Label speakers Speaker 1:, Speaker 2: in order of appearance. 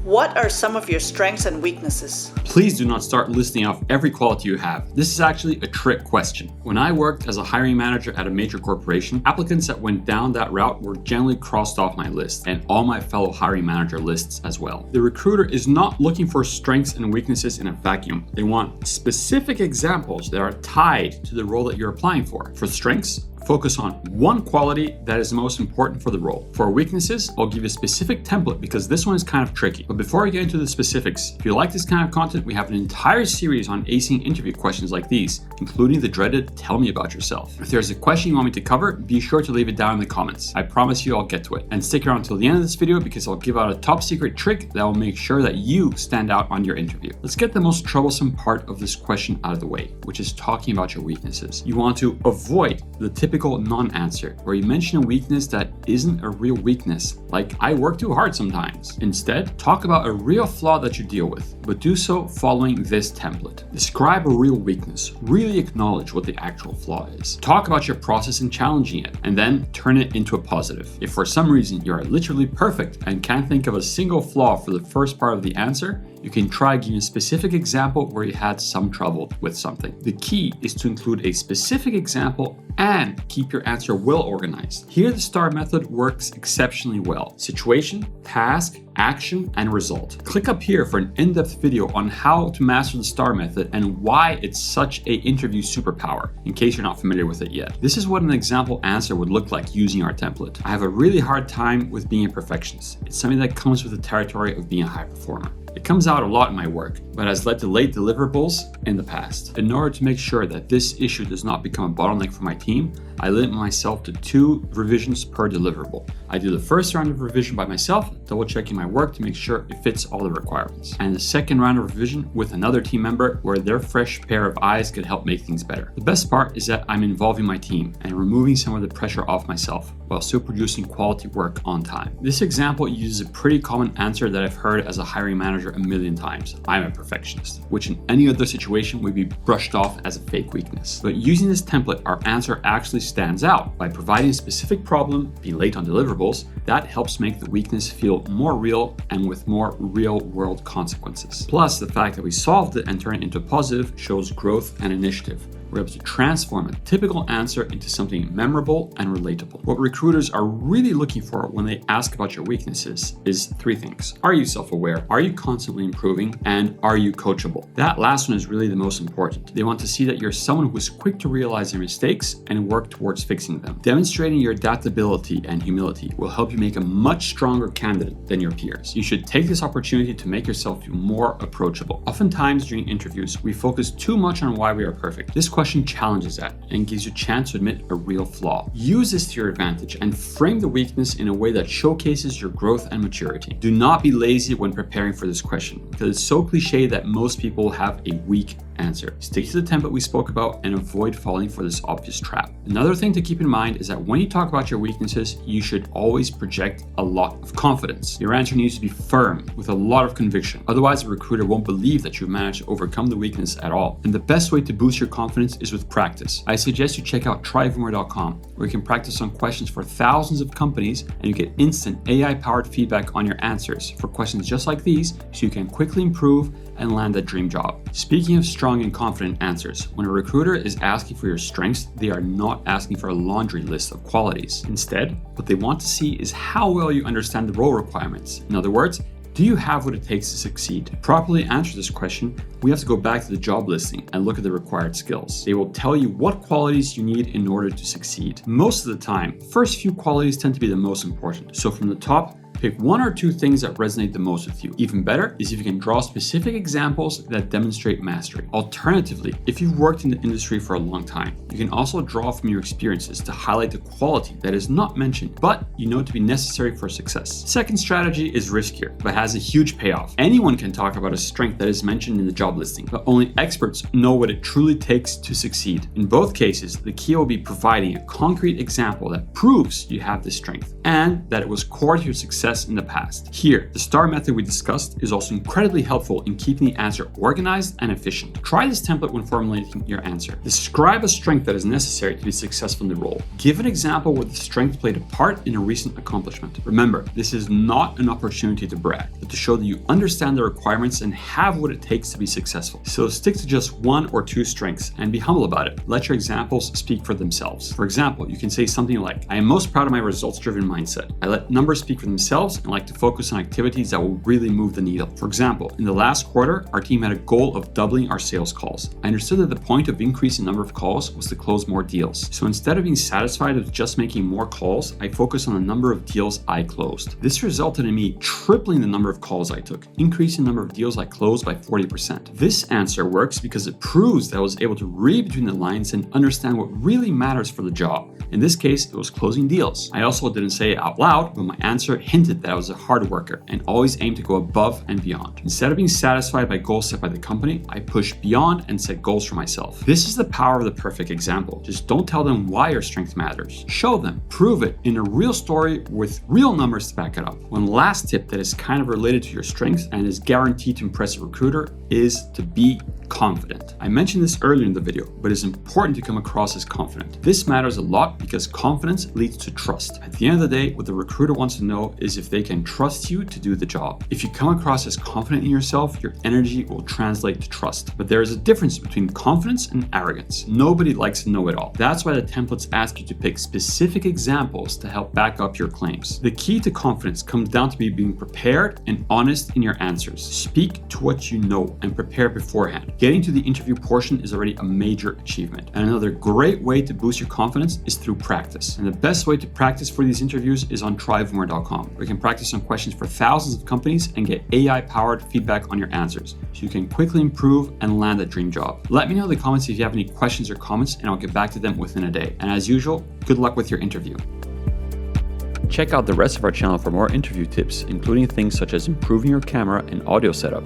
Speaker 1: What are some of your strengths and weaknesses?
Speaker 2: Please do not start listing off every quality you have. This is actually a trick question. When I worked as a hiring manager at a major corporation, applicants that went down that route were generally crossed off my list and all my fellow hiring manager lists as well. The recruiter is not looking for strengths and weaknesses in a vacuum. They want specific examples that are tied to the role that you're applying for. For strengths, focus on one quality that is most important for the role. For weaknesses, I'll give you a specific template because this one is kind of tricky. But before I get into the specifics, if you like this kind of content, we have an entire series on acing interview questions like these, including the dreaded tell me about yourself. If there's a question you want me to cover, be sure to leave it down in the comments. I promise you I'll get to it. And stick around till the end of this video because I'll give out a top secret trick that will make sure that you stand out on your interview. Let's get the most troublesome part of this question out of the way, which is talking about your weaknesses. You want to avoid the typical non-answer where you mention a weakness that isn't a real weakness, like I work too hard sometimes. Instead, talk about a real flaw that you deal with, but do so following this template. Describe a real weakness, really acknowledge what the actual flaw is. Talk about your process in challenging it, and then turn it into a positive. If for some reason you are literally perfect and can't think of a single flaw for the first part of the answer, you can try giving a specific example where you had some trouble with something. The key is to include a specific example and keep your answer well organized. Here, the STAR method works exceptionally well. Situation, task, action, and result. Click up here for an in-depth video on how to master the STAR method and why it's such an interview superpower, in case you're not familiar with it yet. This is what an example answer would look like using our template. I have a really hard time with being a perfectionist. It's something that comes with the territory of being a high performer. It comes out a lot in my work, but has led to late deliverables in the past. In order to make sure that this issue does not become a bottleneck for my team, I limit myself to 2 revisions per deliverable. I do the first round of revision by myself, double checking my work to make sure it fits all the requirements. And the second round of revision with another team member where their fresh pair of eyes could help make things better. The best part is that I'm involving my team and removing some of the pressure off myself while still producing quality work on time. This example uses a pretty common answer that I've heard as a hiring manager a million times. I'm a perfectionist, which in any other situation would be brushed off as a fake weakness. But using this template, our answer actually stands out. By providing a specific problem, be late on deliverables, that helps make the weakness feel more real and with more real world consequences. Plus, the fact that we solved it and turned it into a positive shows growth and initiative. We're able to transform a typical answer into something memorable and relatable. What recruiters are really looking for when they ask about your weaknesses is 3 things. Are you self-aware? Are you constantly improving? And are you coachable? That last one is really the most important. They want to see that you're someone who is quick to realize your mistakes and work towards fixing them. Demonstrating your adaptability and humility will help you make a much stronger candidate than your peers. You should take this opportunity to make yourself feel more approachable. Oftentimes during interviews, we focus too much on why we are perfect. This question challenges that and gives you a chance to admit a real flaw. Use this to your advantage and frame the weakness in a way that showcases your growth and maturity. Do not be lazy when preparing for this question because it's so cliche that most people have a weak answer. Stick to the template we spoke about and avoid falling for this obvious trap. Another thing to keep in mind is that when you talk about your weaknesses, you should always project a lot of confidence. Your answer needs to be firm with a lot of conviction. Otherwise, a recruiter won't believe that you've managed to overcome the weakness at all. And the best way to boost your confidence is with practice. I suggest you check out tryvoomer.com where you can practice on questions for thousands of companies and you get instant AI-powered feedback on your answers for questions just like these so you can quickly improve and land that dream job. Speaking of strong and confident answers, when a recruiter is asking for your strengths, they are not asking for a laundry list of qualities. Instead, what they want to see is how well you understand the role requirements. In other words, do you have what it takes to succeed? To properly answer this question, we have to go back to the job listing and look at the required skills. They will tell you what qualities you need in order to succeed. Most of the time, the first few qualities tend to be the most important. So from the top, pick 1 or 2 things that resonate the most with you. Even better is if you can draw specific examples that demonstrate mastery. Alternatively, if you've worked in the industry for a long time, you can also draw from your experiences to highlight the quality that is not mentioned, but you know to be necessary for success. Second strategy is riskier, but has a huge payoff. Anyone can talk about a strength that is mentioned in the job listing, but only experts know what it truly takes to succeed. In both cases, the key will be providing a concrete example that proves you have this strength and that it was core to your success success in the past. Here, the STAR method we discussed is also incredibly helpful in keeping the answer organized and efficient. Try this template when formulating your answer. Describe a strength that is necessary to be successful in the role. Give an example where the strength played a part in a recent accomplishment. Remember, this is not an opportunity to brag, but to show that you understand the requirements and have what it takes to be successful. So stick to just one or two strengths and be humble about it. Let your examples speak for themselves. For example, you can say something like, I am most proud of my results-driven mindset. I let numbers speak for themselves and like to focus on activities that will really move the needle. For example, in the last quarter, our team had a goal of doubling our sales calls. I understood that the point of increasing the number of calls was to close more deals. So instead of being satisfied with just making more calls, I focused on the number of deals I closed. This resulted in me tripling the number of calls I took, increasing the number of deals I closed by 40%. This answer works because it proves that I was able to read between the lines and understand what really matters for the job. In this case, it was closing deals. I also didn't say it out loud, but my answer hinted that I was a hard worker and always aimed to go above and beyond. Instead of being satisfied by goals set by the company, I pushed beyond and set goals for myself. This is the power of the perfect example. Just don't tell them why your strength matters. Show them, prove it in a real story with real numbers to back it up. One last tip that is kind of related to your strengths and is guaranteed to impress a recruiter is to be confident. I mentioned this earlier in the video, but it's important to come across as confident. This matters a lot because confidence leads to trust. At the end of the day, what the recruiter wants to know is if they can trust you to do the job. If you come across as confident in yourself, your energy will translate to trust. But there is a difference between confidence and arrogance. Nobody likes to know it all. That's why the templates ask you to pick specific examples to help back up your claims. The key to confidence comes down to being prepared and honest in your answers. Speak to what you know and prepare beforehand. Getting to the interview portion is already a major achievement. And another great way to boost your confidence is through practice. And the best way to practice for these interviews is on tryvoomer.com, where you can practice on questions for thousands of companies and get AI-powered feedback on your answers, so you can quickly improve and land that dream job. Let me know in the comments if you have any questions or comments, and I'll get back to them within a day. And as usual, good luck with your interview. Check out the rest of our channel for more interview tips, including things such as improving your camera and audio setup.